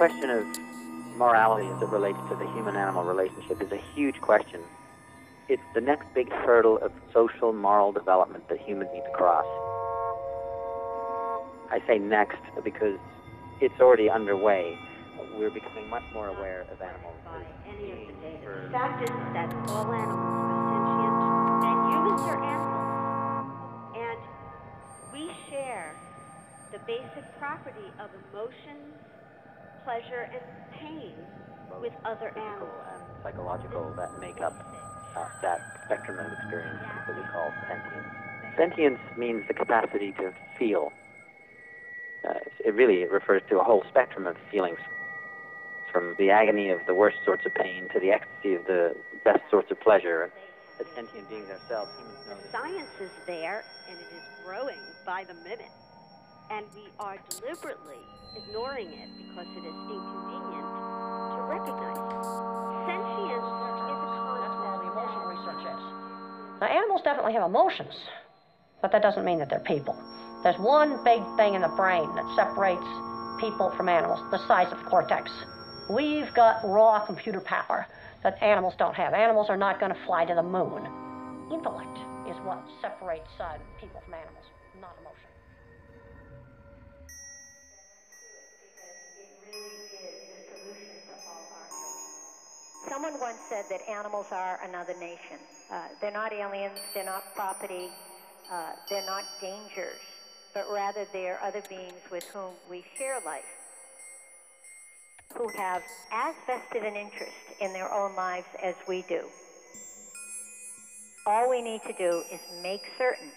question of morality as it relates to the human-animal relationship is a huge question. It's the next big hurdle of social, moral development that humans need to cross. I say next because it's already underway. We're becoming much more aware of animals. By any of the data. The fact is that all animals are sentient, and humans are animals. And we share the basic property of emotions, pleasure, and pain with other animals. And psychological that make up that spectrum of experience that we call sentience. Sentience means the capacity to feel. It really refers to a whole spectrum of feelings, from the agony of the worst sorts of pain to the ecstasy of the best sorts of pleasure. As sentient beings ourselves, humans know that science is there, and it is growing by the minute. And we are deliberately ignoring it because it is inconvenient to recognize it. Sentience is a concept. That's where all the emotional research is. Now, animals definitely have emotions, but that doesn't mean that they're people. There's one big thing in the brain that separates people from animals, the size of the cortex. We've got raw computer power that animals don't have. Animals are not going to fly to the moon. Intellect is what separates people from animals, not emotion. Someone once said that animals are another nation. They're not aliens, they're not property, they're not dangers, but rather they're other beings with whom we share life, who have as vested an interest in their own lives as we do. All we need to do is make certain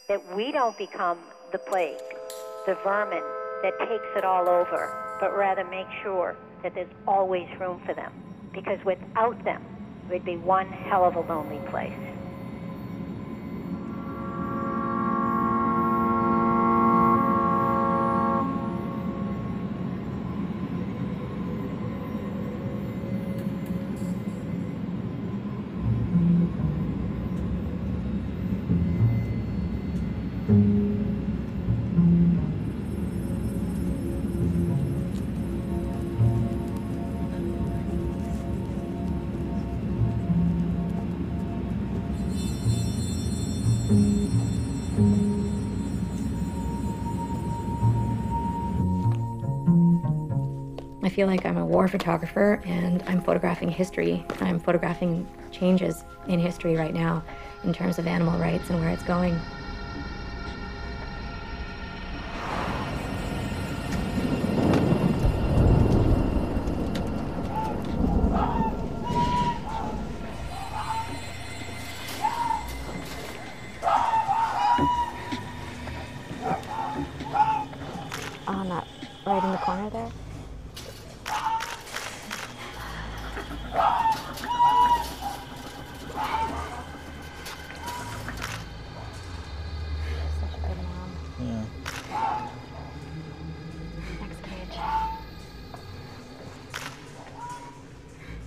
that we don't become the plague, the vermin that takes it all over, but rather make sure that there's always room for them. Because without them, we'd be one hell of a lonely place. I feel like I'm a war photographer and I'm photographing history. I'm photographing changes in history right now in terms of animal rights and where it's going. On that, right in the corner there.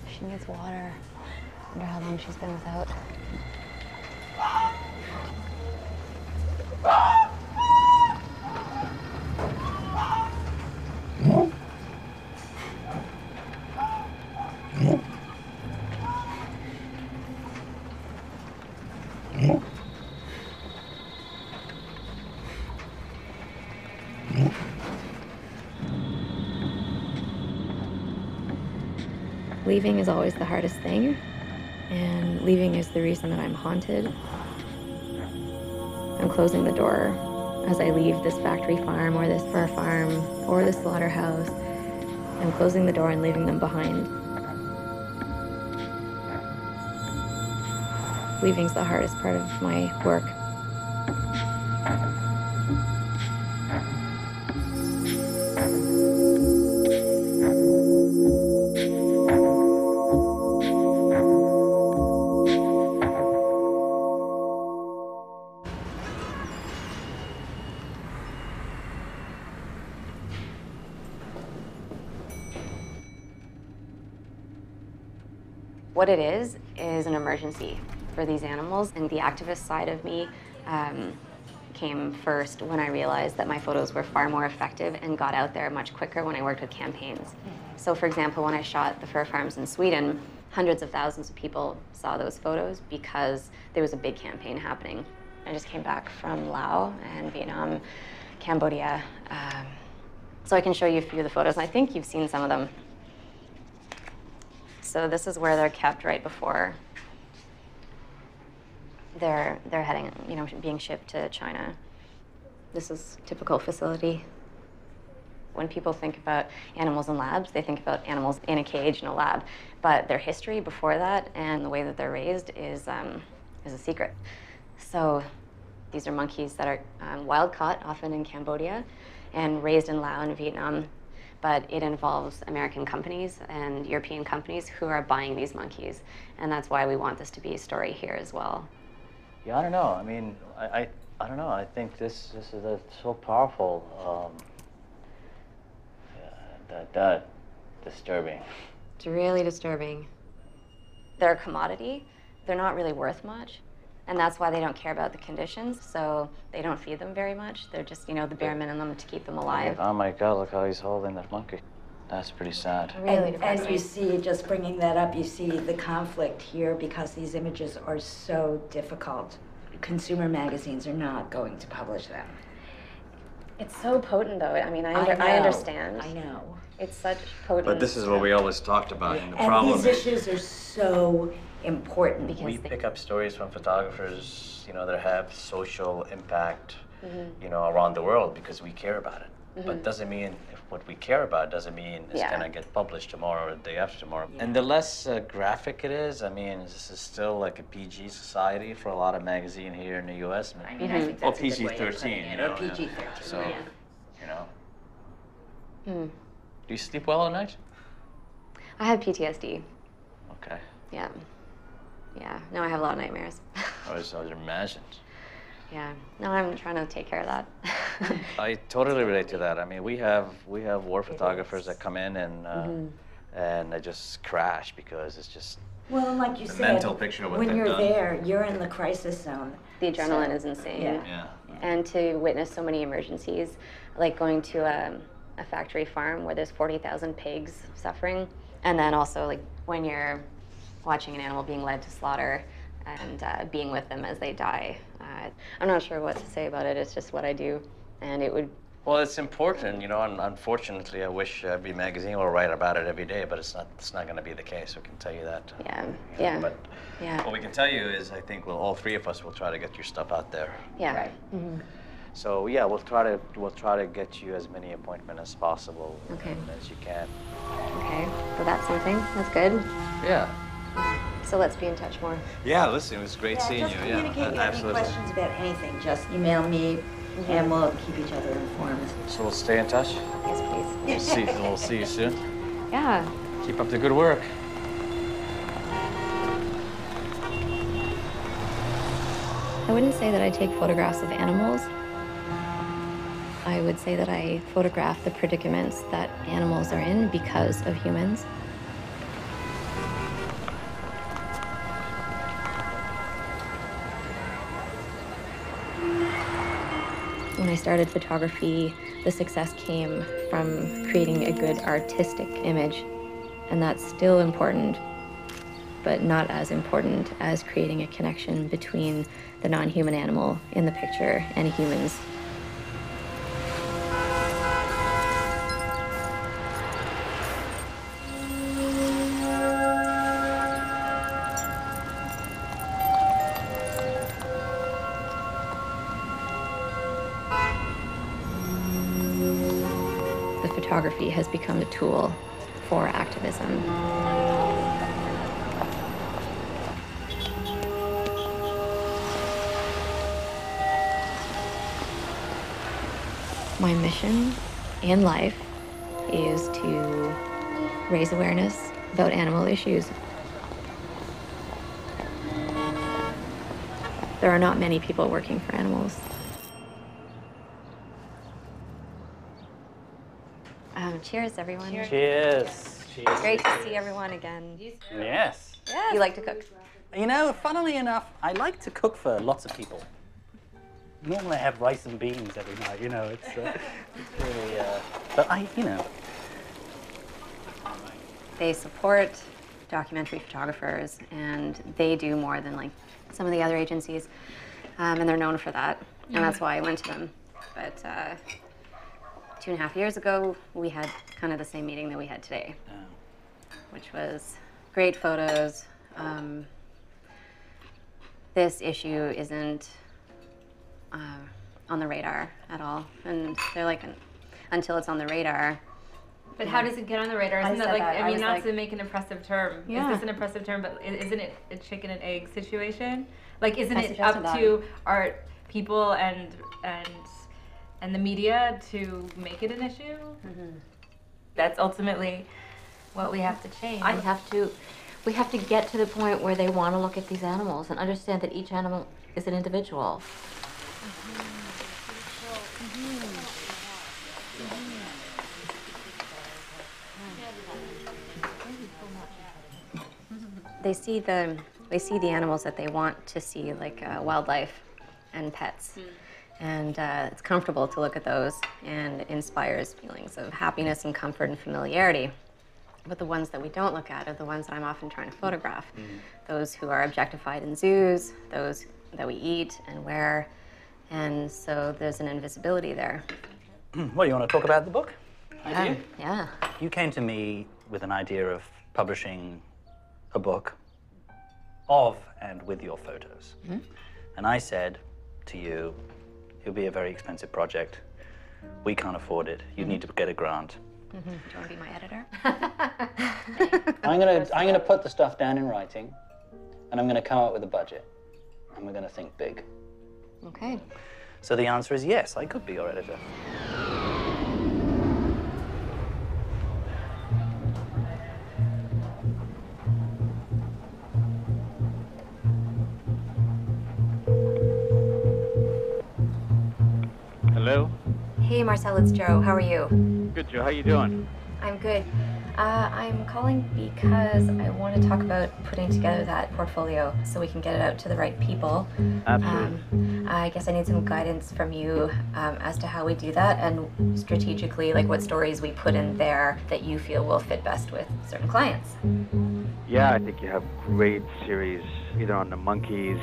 She needs water. I wonder how long she's been without. Leaving is always the hardest thing, and leaving is the reason that I'm haunted. I'm closing the door as I leave this factory farm or this fur farm or this slaughterhouse. I'm closing the door and leaving them behind. Leaving's the hardest part of my work. What it is an emergency for these animals, and the activist side of me came first when I realized that my photos were far more effective and got out there much quicker when I worked with campaigns. So for example, when I shot the fur farms in Sweden, hundreds of thousands of people saw those photos because there was a big campaign happening. I just came back from Laos and Vietnam, Cambodia, so I can show you a few of the photos, and I think you've seen some of them. So this is where they're kept right before they're heading, being shipped to China. This is a typical facility. When people think about animals in labs, they think about animals in a cage in a lab, but their history before that and the way that they're raised is a secret. So these are monkeys that are wild caught, often in Cambodia, and raised in Laos and Vietnam. But it involves American companies and European companies who are buying these monkeys. And that's why we want this to be a story here as well. Yeah, I don't know. I mean, I don't know. I think this is so powerful. That disturbing. It's really disturbing. They're a commodity. They're not really worth much. And that's why they don't care about the conditions, so they don't feed them very much. They're just, the bare minimum to keep them alive. Oh my God, look how he's holding that monkey. That's pretty sad. Really and you see, just bringing that up, you see the conflict here because these images are so difficult. Consumer magazines are not going to publish them. It's so potent, though. I mean, I understand. I know. It's such potent. But this is what we always talked about, and the And problem these issues are so important. Because we pick up stories from photographers, that have social impact, around the world because we care about it. But doesn't mean if what we care about doesn't mean it's gonna get published tomorrow or the day after tomorrow. Yeah. And the less graphic it is, I mean, this is still like a PG society for a lot of magazine here in the U.S. I mean, I think that's PG-13, Or PG-13. So, Hmm. Do you sleep well at night? I have PTSD. Okay. Yeah. Yeah. No, I have a lot of nightmares. I was imagined. Yeah. No, I'm trying to take care of that. I totally relate to that. I mean, we have war photographers that come in and they just crash because it's just Well, like you said, mental picture of what when they've you're done. there, you're in the crisis zone. The adrenaline is insane. Yeah. And to witness so many emergencies, like going to a factory farm where there's 40,000 pigs suffering, and then also like when you're watching an animal being led to slaughter and being with them as they die. I'm not sure what to say about it. It's just what I do, and it would. Well, it's important, and unfortunately, I wish every magazine will write about it every day, but it's not going to be the case. We can tell you that. Yeah. But yeah. what we can tell you is, I think, all three of us will try to get your stuff out there. Yeah. Right. Mm-hmm. So yeah, we'll try to get you as many appointments as possible. Okay. As you can. Okay. Well, that's something. That's good. Yeah. So let's be in touch more. Yeah. Listen, it was great seeing just you. communicate. Yeah. Any Absolutely. questions about anything, just email me, and we'll keep each other informed. So we'll stay in touch. Yes, please. We'll see you soon. Yeah. Keep up the good work. I wouldn't say that I take photographs of animals. I would say that I photograph the predicaments that animals are in because of humans. When I started photography, the success came from creating a good artistic image, and that's still important, but not as important as creating a connection between the non-human animal in the picture and humans. The photography has become a tool for activism. My mission in life is to raise awareness about animal issues. There are not many people working for animals. Cheers, everyone. Cheers. Cheers. Great to see everyone again. Yes. You like to cook? Funnily enough, I like to cook for lots of people. Normally I have rice and beans every night, you know, it's really, but you know. They support documentary photographers, and they do more than like some of the other agencies, and they're known for that, and that's why I went to them. But 2.5 years ago, we had kind of the same meeting that we had today, which was great photos. This issue isn't on the radar at all, and they're like, until it's on the radar. But how does it get on the radar? Isn't that like, I mean, not to make an oppressive term. Yeah. Is this an oppressive term? But isn't it a chicken and egg situation? Like, isn't it up to our people and the media to make it an issue? Mm-hmm. That's ultimately what we have to change. We have to get to the point where they want to look at these animals and understand that each animal is an individual. They see the animals that they want to see, like wildlife and pets. And it's comfortable to look at those, and it inspires feelings of happiness and comfort and familiarity. But the ones that we don't look at are the ones that I'm often trying to photograph. Those who are objectified in zoos, those that we eat and wear. And so there's an invisibility there. Well, you want to talk about the book? Yeah. You came to me with an idea of publishing a book of and with your photos. And I said to you, it'll be a very expensive project. We can't afford it. You need to get a grant. Do you want to be my editor? I'm gonna put the stuff down in writing, and I'm gonna come up with a budget, and we're gonna think big. Okay. So the answer is yes, I could be your editor. Hello? Hey, Marcel, it's Joe. How are you? Good, Joe. How you doing? I'm good. I'm calling because I want to talk about putting together that portfolio so we can get it out to the right people. Absolutely. I guess I need some guidance from you as to how we do that, and strategically, like what stories we put in there that you feel will fit best with certain clients. Yeah, I think you have great series, either on the monkeys.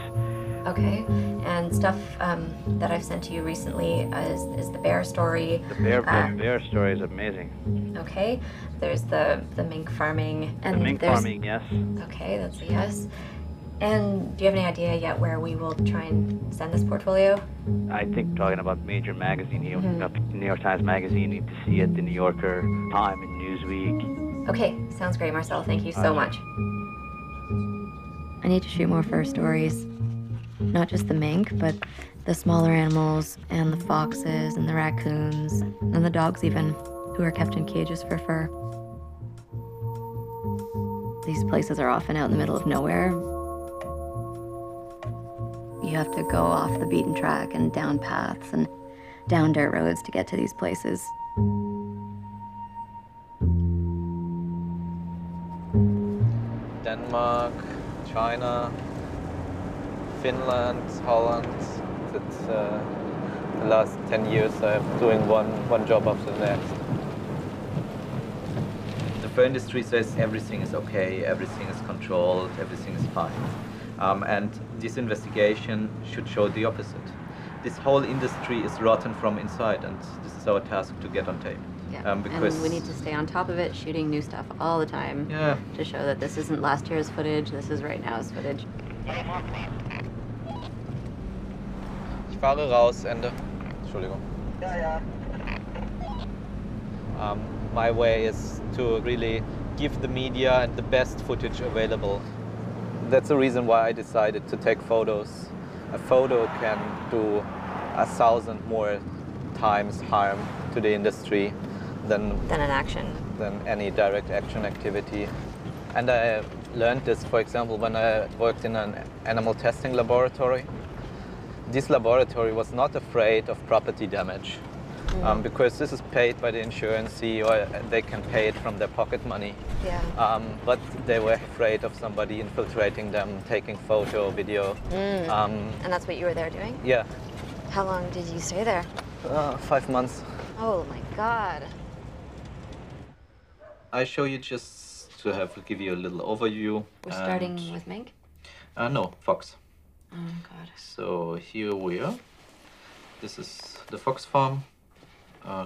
Okay, and stuff that I've sent to you recently is the bear story. The bear story is amazing. Okay, there's the mink farming. And the mink farming, yes. Okay, that's a yes. And do you have any idea yet where we will try and send this portfolio? I think talking about major magazine here, New York Times Magazine, you need to see it, the New Yorker, Time, and Newsweek. Okay, sounds great, Marcel. Thank you so much. I need to shoot more fur stories. Not just the mink, but the smaller animals, and the foxes, and the raccoons, and the dogs even, who are kept in cages for fur. These places are often out in the middle of nowhere. You have to go off the beaten track and down paths and down dirt roads to get to these places. Denmark, China, Finland, Holland. It's the last 10 years I'm doing one job after the next. The fur industry says everything is okay, everything is controlled, everything is fine. And this investigation should show the opposite. This whole industry is rotten from inside, and this is our task to get on tape. Yeah, because and we need to stay on top of it, shooting new stuff all the time to show that this isn't last year's footage, this is right now's footage. Ich fahre raus, Ende. Entschuldigung. My way is to really give the media the best footage available. That's the reason why I decided to take photos. A photo can do 1,000 more times harm to the industry than an action. Than any direct action activity. And I learned this, for example, when I worked in an animal testing laboratory. This laboratory was not afraid of property damage because this is paid by the insurance, or they can pay it from their pocket money. Yeah. But they were afraid of somebody infiltrating them, taking photo, video. And that's what you were there doing? Yeah. How long did you stay there? 5 months. Oh my God. I show you just to give you a little overview. We're starting with mink? No, fox. Oh God. So here we are. This is the fox farm.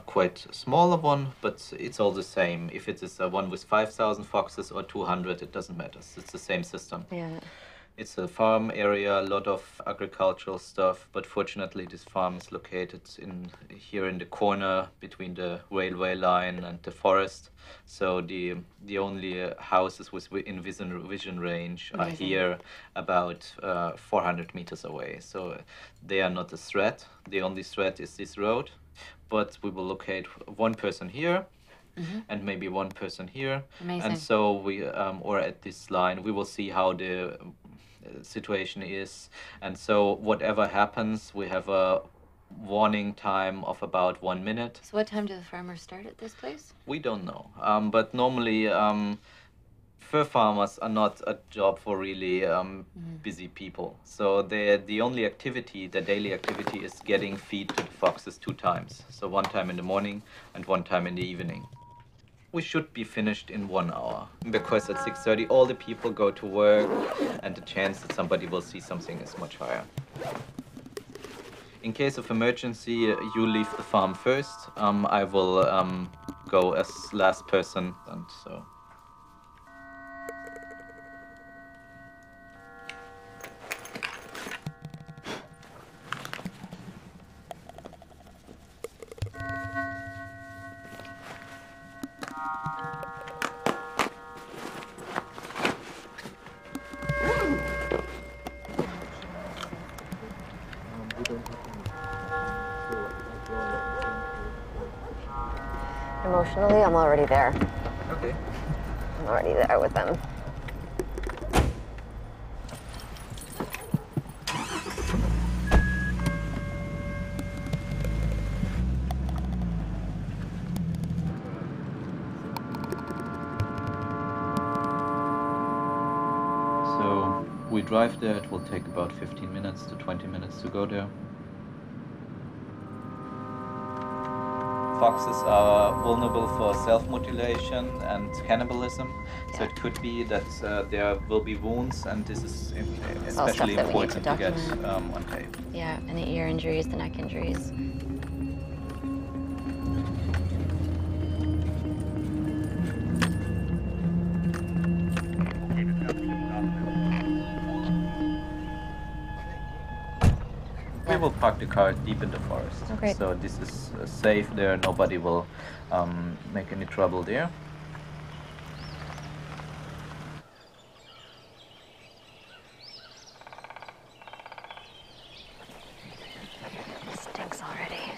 Quite a smaller one, but it's all the same. If it is one with 5,000 foxes or 200, it doesn't matter. It's the same system. Yeah. It's a farm area, a lot of agricultural stuff, but fortunately this farm is located here in the corner between the railway line and the forest. So the only houses within vision range are here about 400 meters away. So they are not a threat. The only threat is this road. But we will locate one person here, and maybe one person here. Amazing. And so we, or at this line, we will see how the situation is. And so whatever happens, we have a warning time of about 1 minute. So what time do the farmers start at this place? We don't know. But normally, fur farmers are not a job for really busy people. So the only activity, the daily activity, is getting feed to the foxes 2 times. So 1 time in the morning and 1 time in the evening. We should be finished in 1 hour, because at 6:30 all the people go to work and the chance that somebody will see something is much higher. In case of emergency, you leave the farm first. I will go as last person, and so. Emotionally, I'm already there. Okay. I'm already there with them. So we drive there. It will take about 15 minutes to 20 minutes to go there. Foxes are vulnerable for self-mutilation and cannibalism, so it could be that there will be wounds, and this is especially important to get on tape. Yeah, and the ear injuries, the neck injuries. We will park the car deep in the forest. Oh, great. So this is safe there. Nobody will make any trouble there. Stinks already.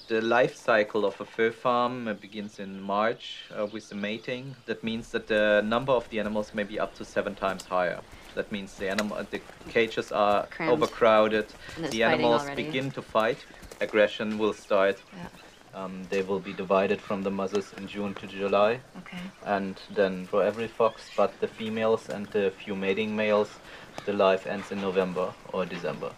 The life cycle of a fur farm begins in March with the mating. That means that the number of the animals may be up to 7 times higher. That means the cages are Crammed. overcrowded. And The animals begin to fight. Aggression will start. Yeah. They will be divided from the mothers in June to July. Okay. And then for every fox but the females and the few mating males, the life ends in November or December.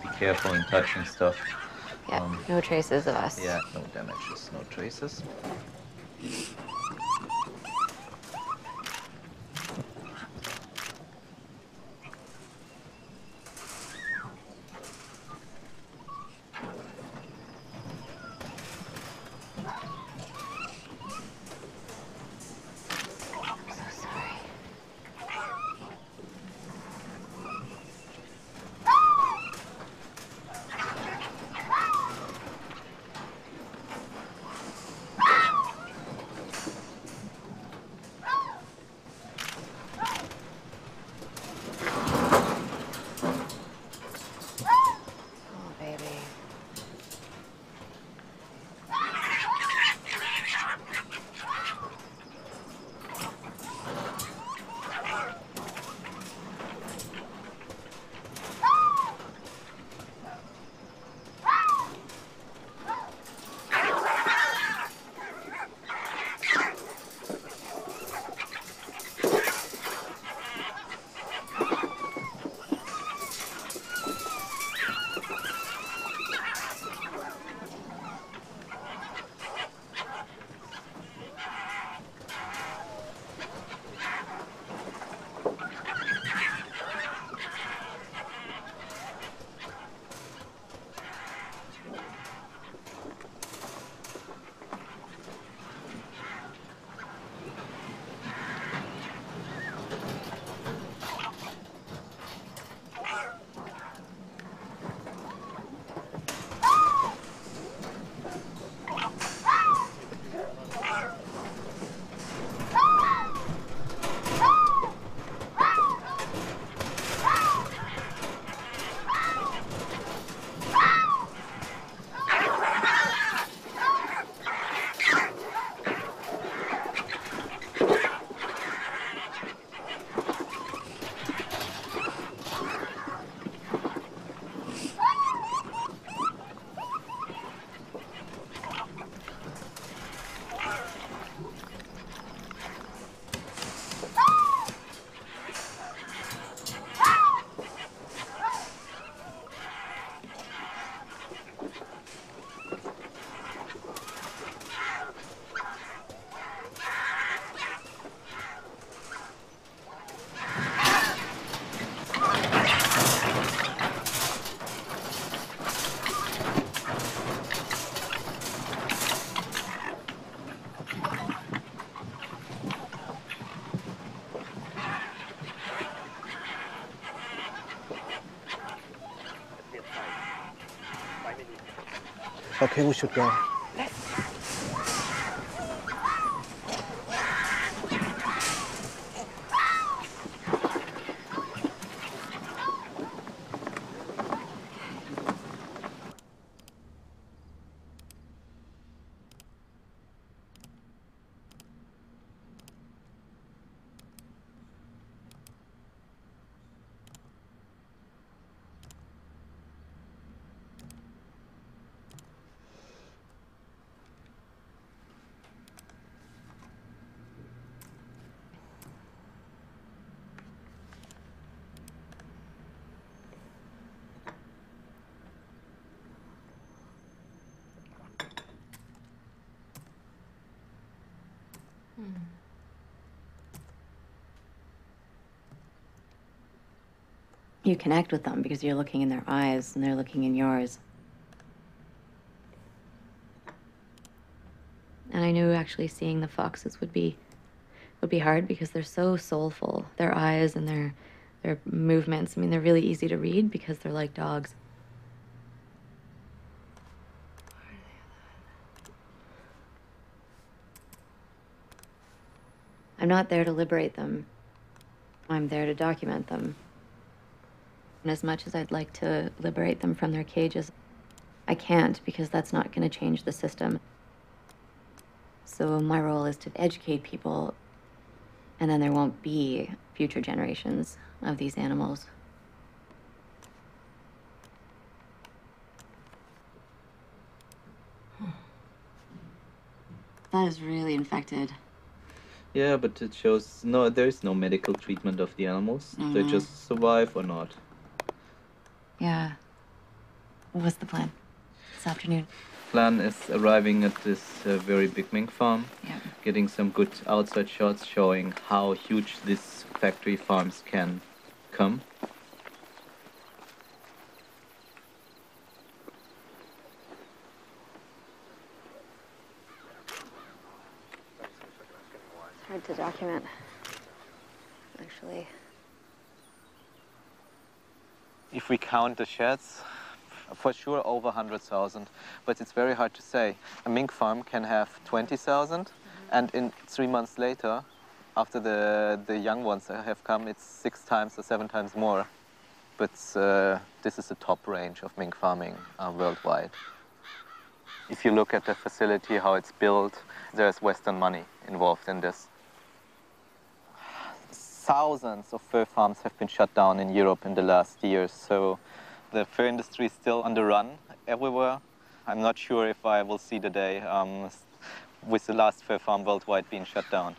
Be careful in touching stuff. Yeah, no traces of us. Yeah, no damages, no traces. Okay, we should go. You connect with them because you're looking in their eyes and they're looking in yours. And I knew actually seeing the foxes would be hard because they're so soulful. Their eyes and their movements, I mean, they're really easy to read because they're like dogs. I'm not there to liberate them. I'm there to document them. And as much as I'd like to liberate them from their cages, I can't because that's not going to change the system. So my role is to educate people, and then there won't be future generations of these animals. That is really infected. Yeah, but it shows there is no medical treatment of the animals. They just survive or not. Yeah. What's the plan this afternoon? Plan is arriving at this very big mink farm, getting some good outside shots showing how huge these factory farms can come. It's hard to document, actually. If we count the sheds, for sure over 100,000, but it's very hard to say. A mink farm can have 20,000, and in 3 months later, after the young ones have come, it's 6 times or 7 times more. But this is the top range of mink farming worldwide. If you look at the facility, how it's built, there's Western money involved in this. Thousands of fur farms have been shut down in Europe in the last years, so the fur industry is still on the run everywhere. I'm not sure if I will see the day with the last fur farm worldwide being shut down.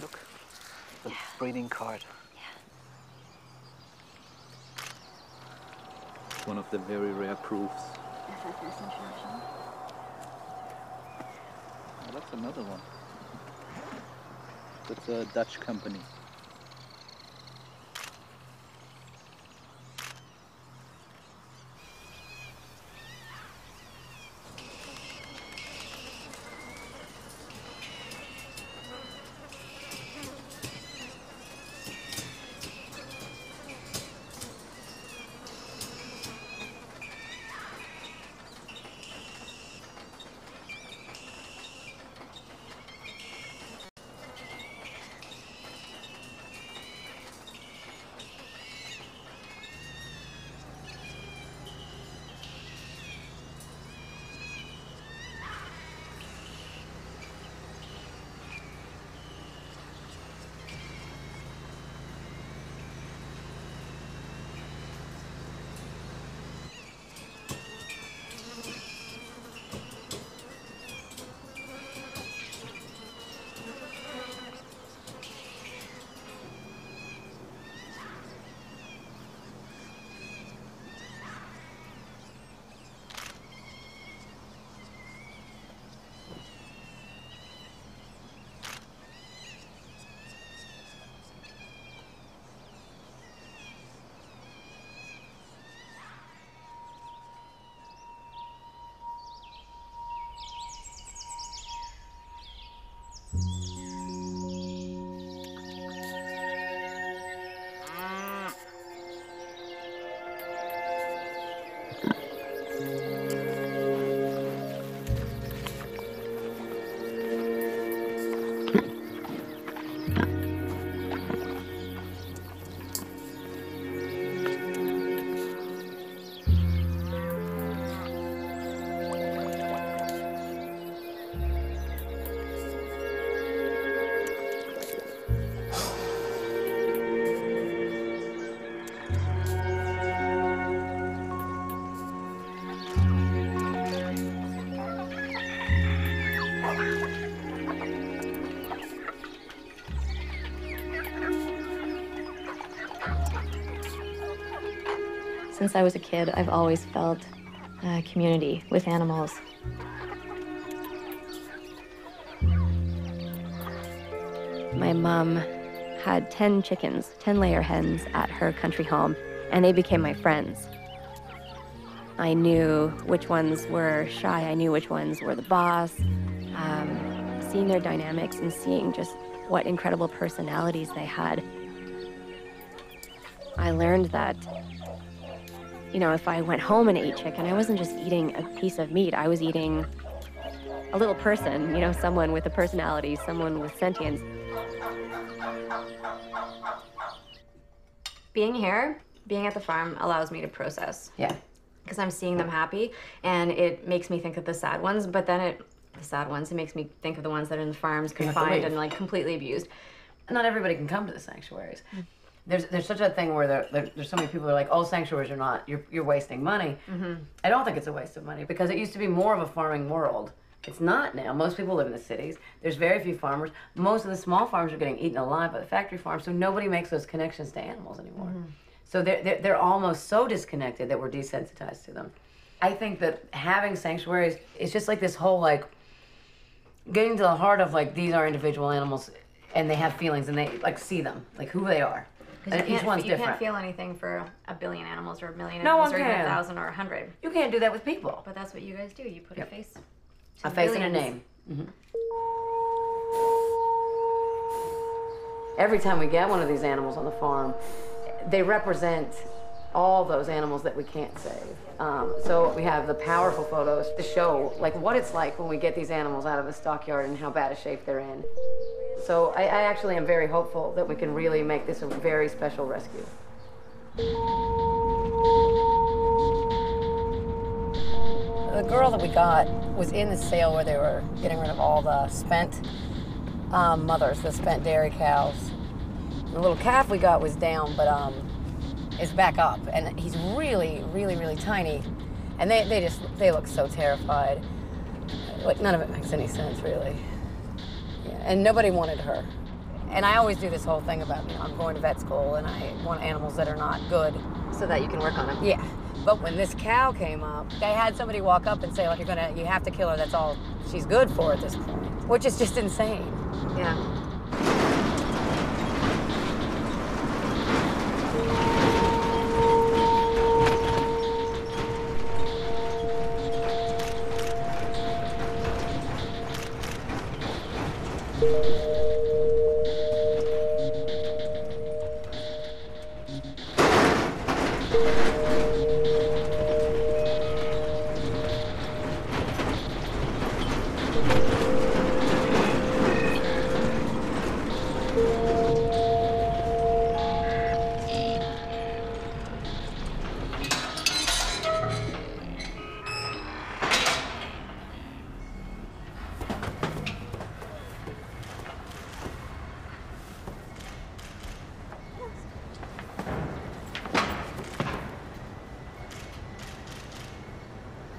Look, the breeding card. One of the very rare proofs. Oh, that's another one. That's a Dutch company. Since I was a kid, I've always felt a community with animals. My mom had 10 chickens, 10-layer hens at her country home, and they became my friends. I knew which ones were shy, I knew which ones were the boss. Seeing their dynamics and seeing just what incredible personalities they had. I learned that, you know, if I went home and ate chicken, I wasn't just eating a piece of meat, I was eating a little person, you know, someone with a personality, someone with sentience. Being here, being at the farm allows me to process. Yeah. Because I'm seeing them happy, and it makes me think of the sad ones, but then it makes me think of the ones that are in the farms, confined and like completely abused. Not everybody can come to the sanctuaries. There's such a thing where there's so many people who are like, oh, sanctuaries are not, you're wasting money. I don't think it's a waste of money because it used to be more of a farming world. It's not now. Most people live in the cities. There's very few farmers. Most of the small farms are getting eaten alive by the factory farms, so nobody makes those connections to animals anymore. So they're almost so disconnected that we're desensitized to them. I think that having sanctuaries is just like this whole like, getting to the heart of like, these are individual animals and they have feelings and they like see them, like who they are. And each one's different. You can't feel anything for a billion animals or a million No animals one or even can. 1,000 or 100. You can't do that with people. But that's what you guys do. You put a face. A face and a name. Every time we get one of these animals on the farm, they represent all those animals that we can't save. So we have the powerful photos to show like what it's like when we get these animals out of the stockyard and how bad a shape they're in. So I actually am very hopeful that we can really make this a very special rescue. The girl that we got was in the sale where they were getting rid of all the spent mothers, the spent dairy cows. The little calf we got was down, but is back up, and he's really, really, really tiny. And they look so terrified. Like none of it makes any sense, really. Yeah, and nobody wanted her. And I always do this whole thing about, you know, I'm going to vet school and I want animals that are not good. So that you can work on them. Yeah. But when this cow came up, they had somebody walk up and say, like, you have to kill her, that's all she's good for at this point. Which is just insane. Yeah.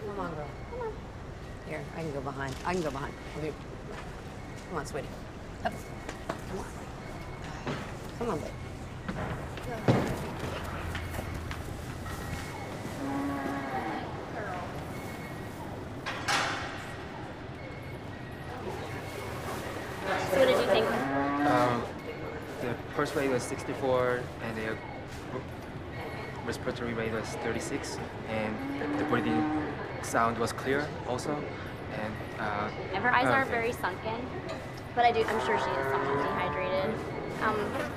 Come on, girl. Come on. Here, I can go behind. I can go behind. Come on, sweetie. Up. Come on. Come on, babe. So what did you think? The pulse rate was 64, and the respiratory rate was 36, and the breathing sound was clear also. And Her eyes aren't very sunken, but I'm sure she is somewhat dehydrated.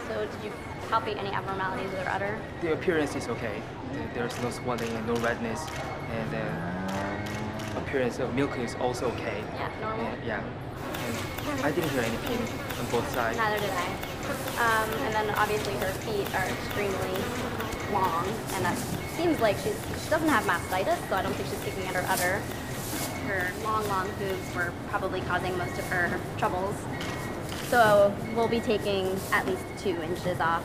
So did you palpate any abnormalities with her udder? The appearance is okay. There's no swelling and no redness, and the appearance of milk is also okay. Yeah, normal? Yeah. And I didn't hear any pain on both sides. Neither did I. And then obviously her feet are extremely long, and that seems like she doesn't have mastitis, so I don't think she's kicking at her udder. Her long hooves were probably causing most of her troubles. So we'll be taking at least 2 inches off.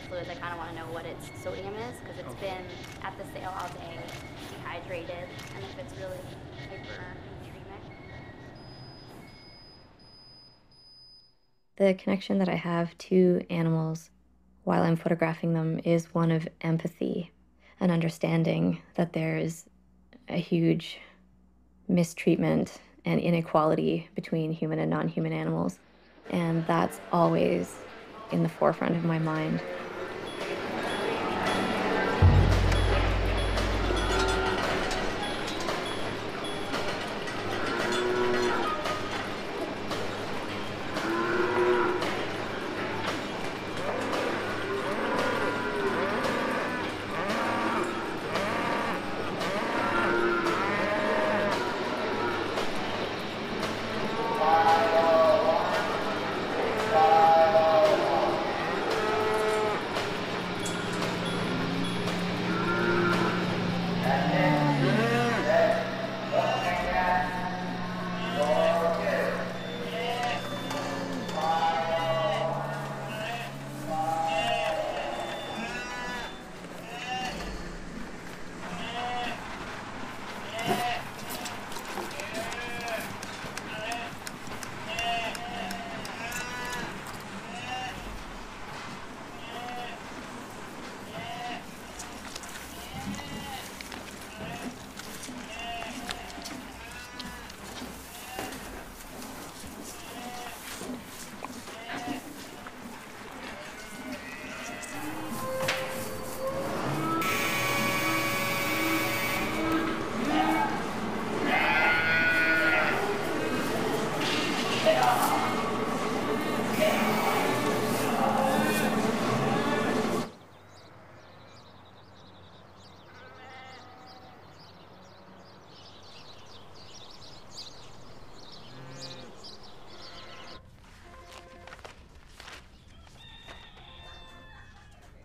fluids, I kind of want to know what its sodium is, because it's been at the sale all day, dehydrated, and if it's really hypernatremic. The connection that I have to animals while I'm photographing them is one of empathy and understanding that there's a huge mistreatment and inequality between human and non-human animals. And that's always in the forefront of my mind.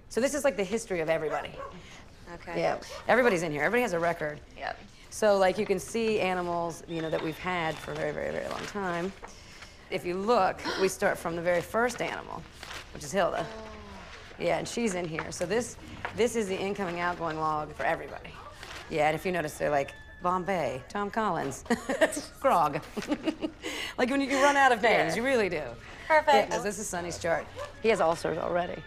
So this is like the history of everybody. Okay. Yeah, everybody's in here. Everybody has a record. Yep. So like you can see animals, you know, that we've had for a very, very, very long time. If you look, we start from the very first animal, which is Hilda. Yeah, and she's in here. So this is the incoming, outgoing log for everybody. Yeah, and if you notice, they're like Bombay, Tom Collins, Grog. Like when you run out of names, you really do. Perfect. Yeah, this is Sonny's chart. He has ulcers already.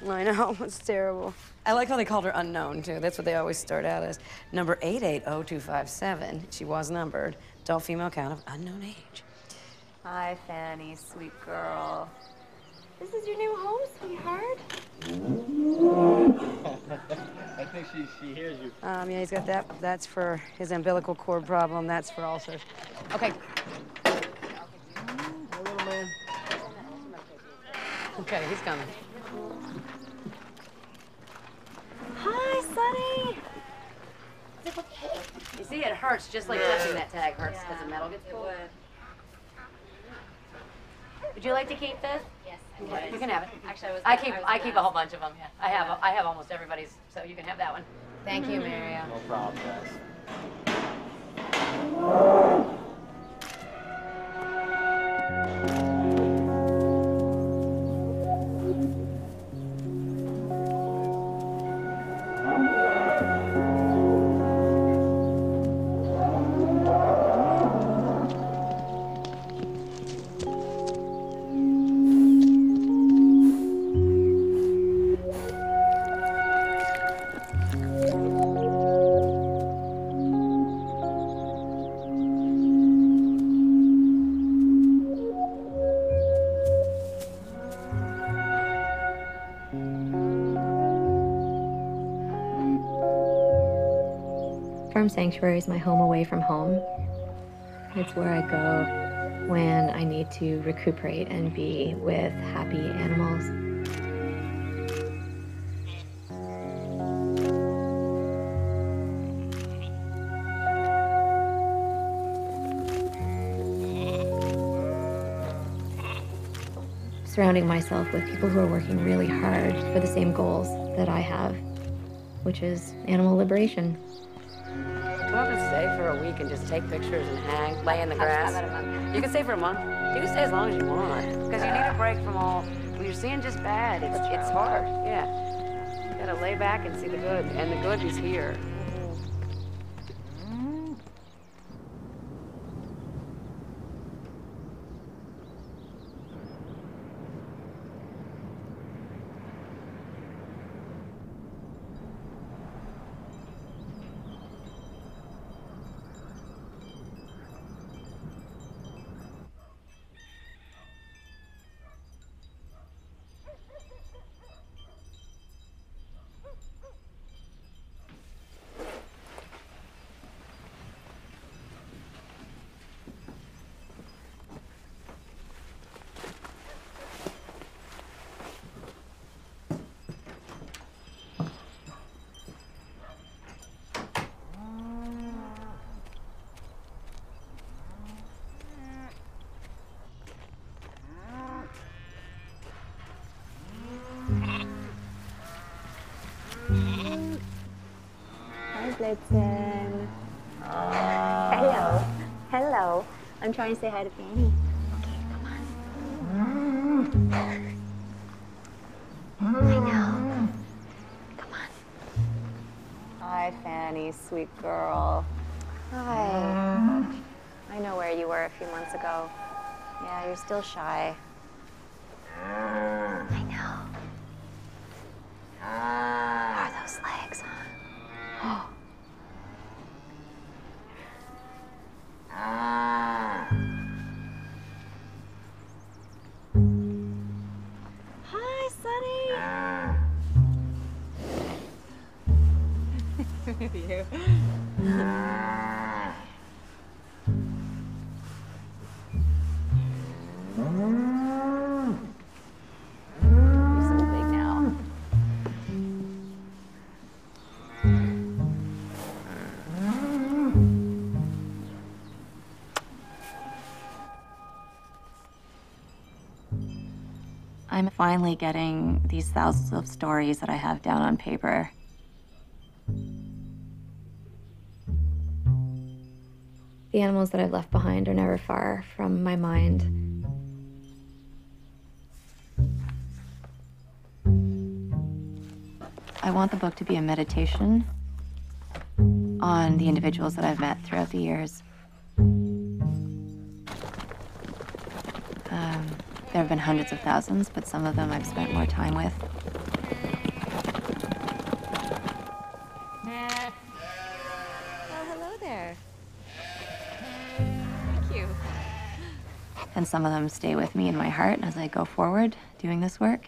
I know, it's terrible. I like how they called her unknown, too. That's what they always start out as. Number 880257. She was numbered. Adult female count of unknown age. Hi, Fanny, sweet girl. This is your new home, sweetheart? I think she hears you. Yeah, he's got that. That's for his umbilical cord problem. That's for ulcers. Okay. Little man. Okay, he's coming. Hi, Sonny. You see, it hurts just like touching that tag hurts because the metal gets pulled. Would you like to keep this? Yes. Okay, you can have it. Actually, I keep a whole bunch of them. Yeah, I have almost everybody's, so you can have that one. Thank you, Maria. No problem, guys. Farm Sanctuary is my home away from home. It's where I go when I need to recuperate and be with happy animals. Surrounding myself with people who are working really hard for the same goals that I have, which is animal liberation. Welcome to stay for a week and just take pictures and hang, lay in the grass. How about a month? You can stay for a month. You can stay as long as you want. Because you need a break from all Well, you're seeing just bad. It's hard. Yeah. You gotta lay back and see the good, and the good is here. Hi, Blitzen. Hello. Hello. I'm trying to say hi to Fanny. Okay, come on. I know. Come on. Hi, Fanny, sweet girl. Hi. I know where you were a few months ago. Yeah, you're still shy. I know. How are those legs, huh? Hi, Sunny. With you. You're so big now. I'm finally getting these thousands of stories that I have down on paper. The animals that I've left behind are never far from my mind. I want the book to be a meditation on the individuals that I've met throughout the years. There have been hundreds of thousands, but some of them I've spent more time with. Oh, hello there. Thank you. And some of them stay with me in my heart as I go forward doing this work.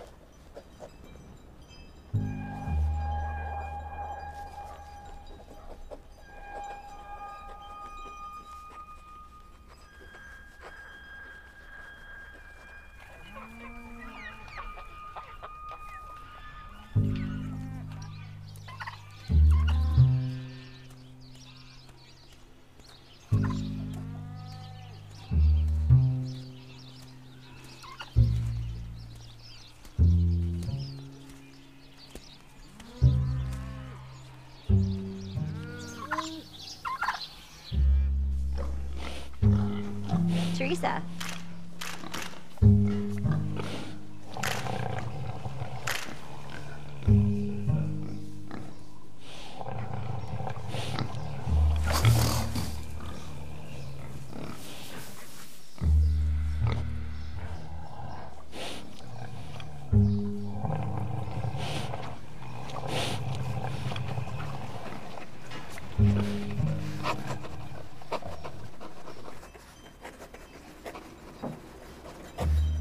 Teresa.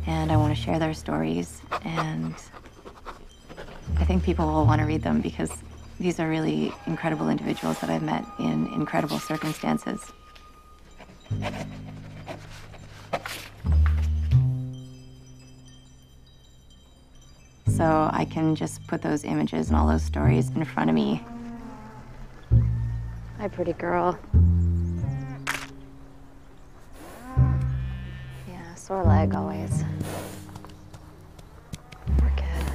And I want to share their stories, and I think people will want to read them because these are really incredible individuals that I've met in incredible circumstances. So I can just put those images and all those stories in front of me. Hi, pretty girl. Yeah, sore leg always. We're good.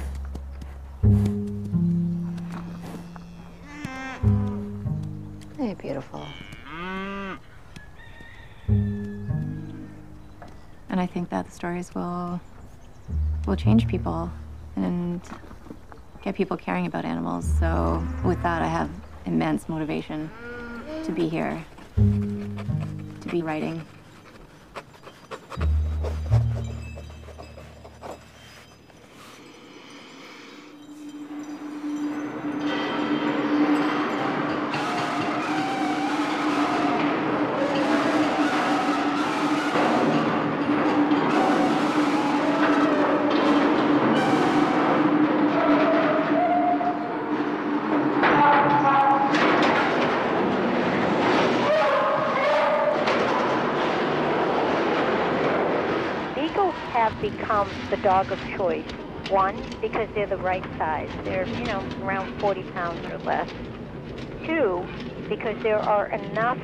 Hey, beautiful. And I think that the stories will will change people and get people caring about animals. So with that, I have immense motivation to be here, to be writing. Become the dog of choice. One, because they're the right size. They're, around 40 pounds or less. Two, because there are enough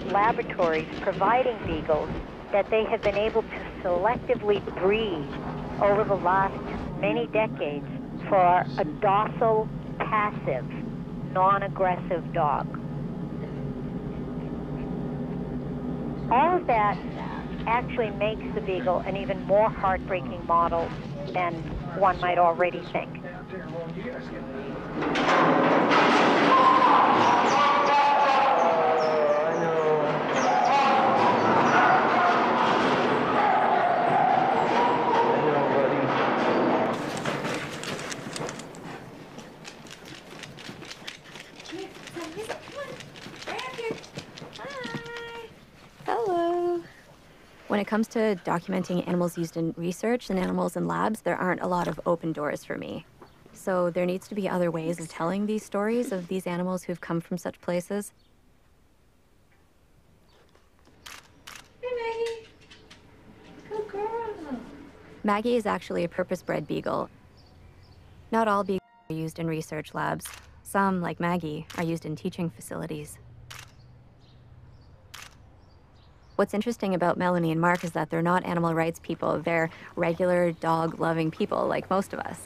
laboratories providing beagles that they have been able to selectively breed over the last many decades for a docile, passive, non-aggressive dog. All of that actually makes the beagle an even more heartbreaking model than one might already think. When it comes to documenting animals used in research and animals in labs, there aren't a lot of open doors for me. So there needs to be other ways of telling these stories of these animals who've come from such places. Hey, Maggie. Good girl. Maggie is actually a purpose-bred beagle. Not all beagles are used in research labs. Some, like Maggie, are used in teaching facilities. What's interesting about Melanie and Mark is that they're not animal rights people. They're regular dog-loving people, like most of us.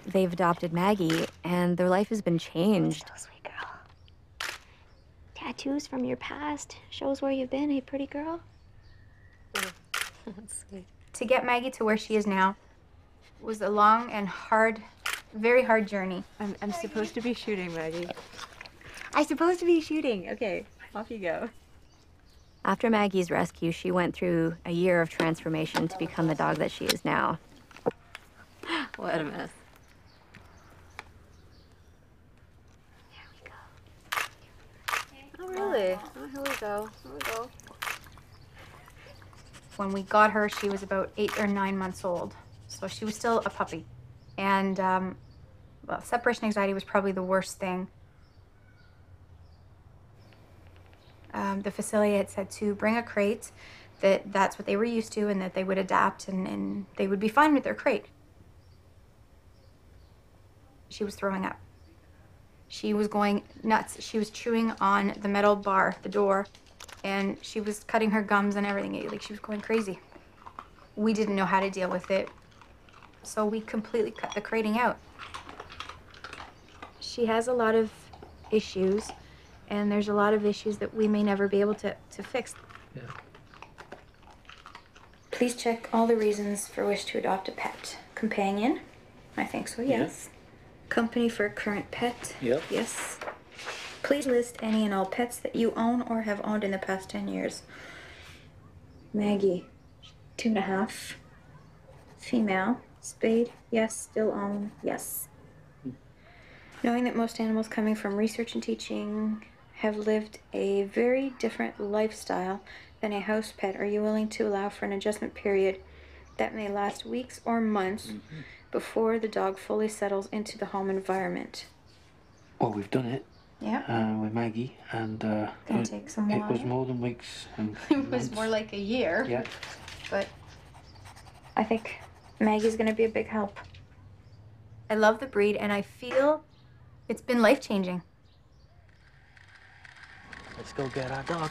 They've adopted Maggie, and their life has been changed. So sweet, girl. Tattoos from your past shows where you've been, hey, pretty girl. That's sweet. To get Maggie to where she is now was a long and hard, very hard journey. I'm supposed to be shooting, Maggie. I'm supposed to be shooting. Okay, off you go. After Maggie's rescue, she went through a year of transformation to become the dog that she is now. What a mess. Oh, really? Oh, here we go. Here we go. When we got her, she was about 8 or 9 months old. So she was still a puppy. And, well, separation anxiety was probably the worst thing. The facility had said to bring a crate, that's what they were used to, and that they would adapt and they would be fine with their crate. She was throwing up. She was going nuts. She was chewing on the metal bar, the door, and she was cutting her gums and everything. Like, she was going crazy. We didn't know how to deal with it, so we completely cut the crating out. She has a lot of issues, and there's a lot of issues that we may never be able to fix. Yeah. Please check all the reasons for wish to adopt a pet. Companion? I think so, yes. Yeah. Company for a current pet? Yep. Yes. Please list any and all pets that you own or have owned in the past 10 years. Maggie, 2.5. Female, spayed, yes, still own, yes. Knowing that most animals coming from research and teaching have lived a very different lifestyle than a house pet, are you willing to allow for an adjustment period that may last weeks or months before the dog fully settles into the home environment? Well, we've done it. Yeah. With Maggie, and Gonna take some it while. was more than weeks. And It was months. more like a year. Yeah. But I think Maggie's gonna be a big help. I love the breed, and I feel it's been life-changing. Let's go get our dog.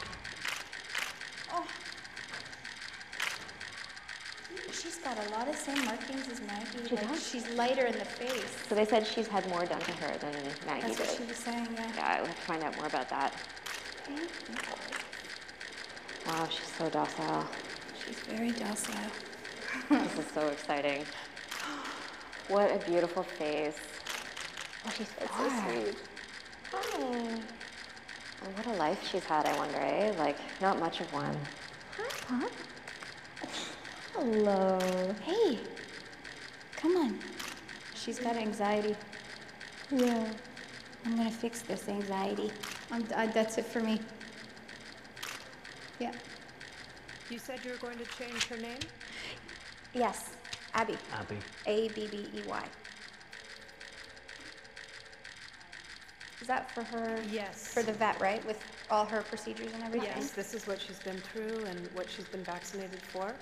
She's got a lot of same markings as Maggie. She does? She's lighter in the face. So they said she's had more done to her than Maggie That's did. what she was saying, yeah. Yeah, I would have to find out more about that. Wow, she's so docile. She's very docile. This is so exciting. What a beautiful face. Oh, she's It's so sweet. Hi. And what a life she's had, I wonder, eh? Like, not much of one. Huh? Hello. Hey. Come on. She's got anxiety. Yeah. I'm gonna fix this anxiety. That's it for me. Yeah. You said you were going to change her name? Yes. Abby. Abby. Abbey. Is that for her? Yes. For the vet, right? With all her procedures and everything? Yes, this is what she's been through and what she's been vaccinated for.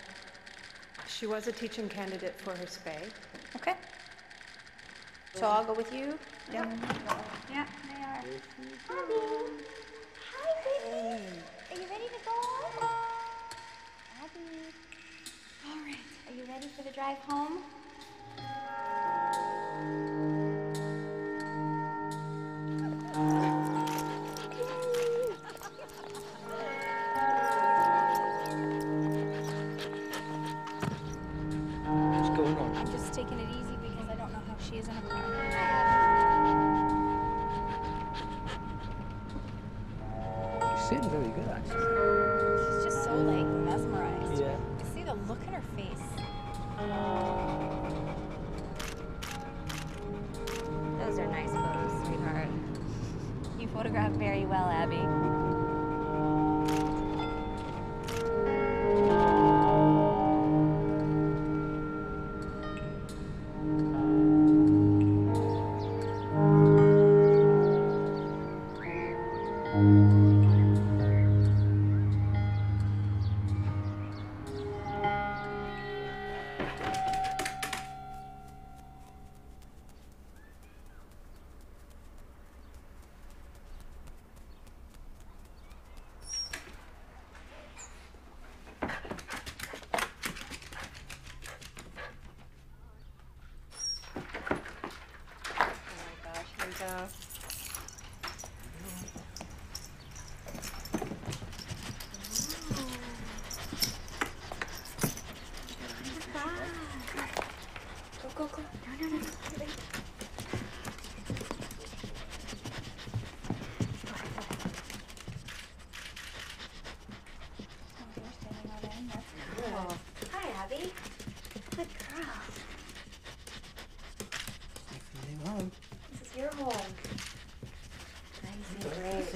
She was a teaching candidate for her spay. Okay. So I'll go with you? Yep. Yeah, they are. Abby. Hi, baby. Are you ready to go? Abby. All right. Are you ready for the drive home? What's going on? I'm just taking it easy because I don't know how she is in a car. She's sitting very good, actually. She's just so, like, mesmerized. Yeah. You see the look in her face. Those are nice photos, sweetheart. You photograph very well, Abby. Go. No. Hi, Abby. Good girl. Home. This is your home. Nice and great.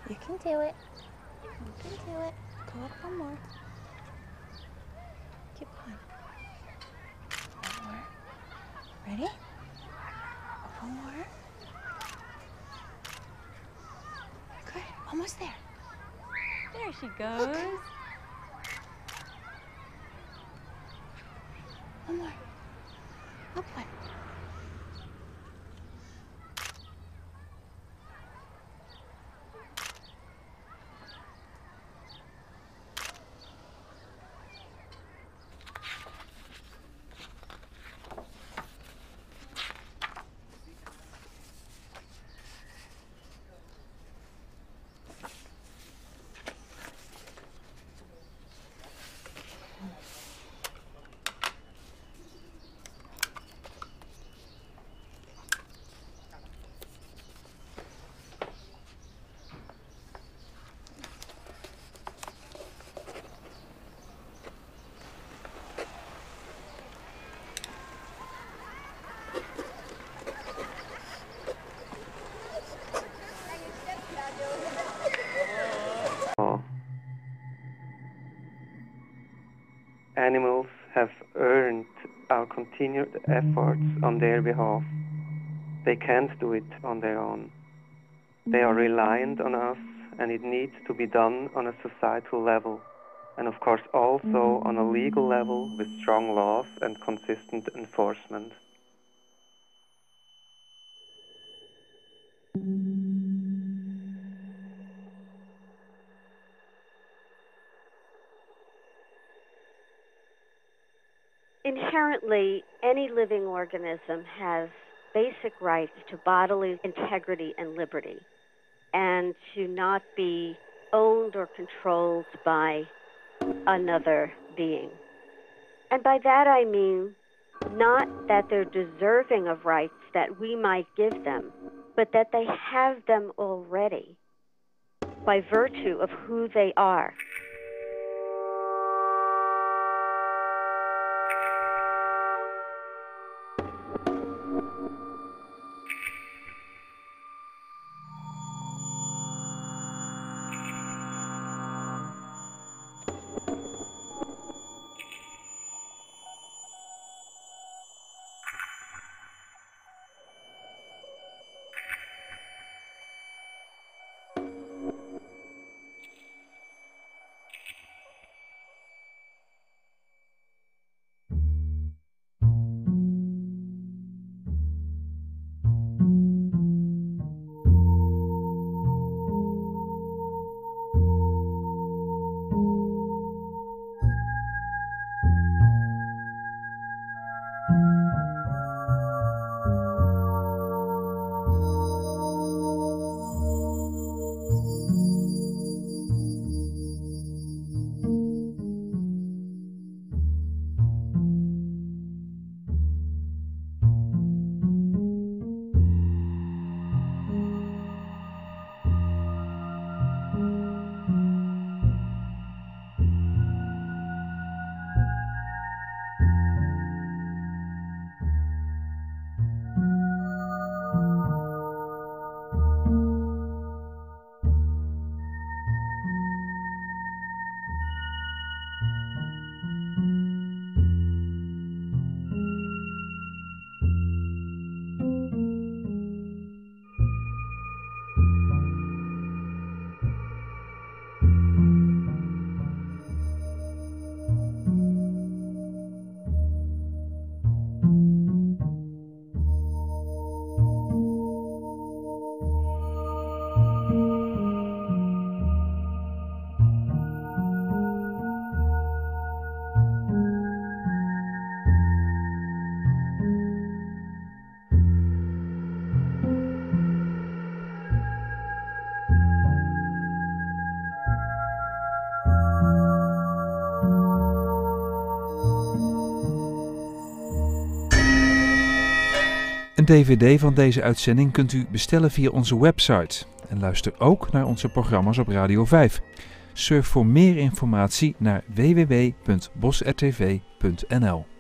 You can do it. You can do it. Go up one more. Keep going. One more. Ready? One more. Good. Almost there. There she goes. One more. Up one. Animals have earned our continued efforts on their behalf. They can't do it on their own. They are reliant on us, and it needs to be done on a societal level, and of course also on a legal level with strong laws and consistent enforcement. Inherently, any living organism has basic rights to bodily integrity and liberty, and to not be owned or controlled by another being. And by that I mean not that they're deserving of rights that we might give them, but that they have them already by virtue of who they are. Een dvd van deze uitzending kunt u bestellen via onze website. En luister ook naar onze programma's op Radio 5. Surf voor meer informatie naar www.bosrtv.nl.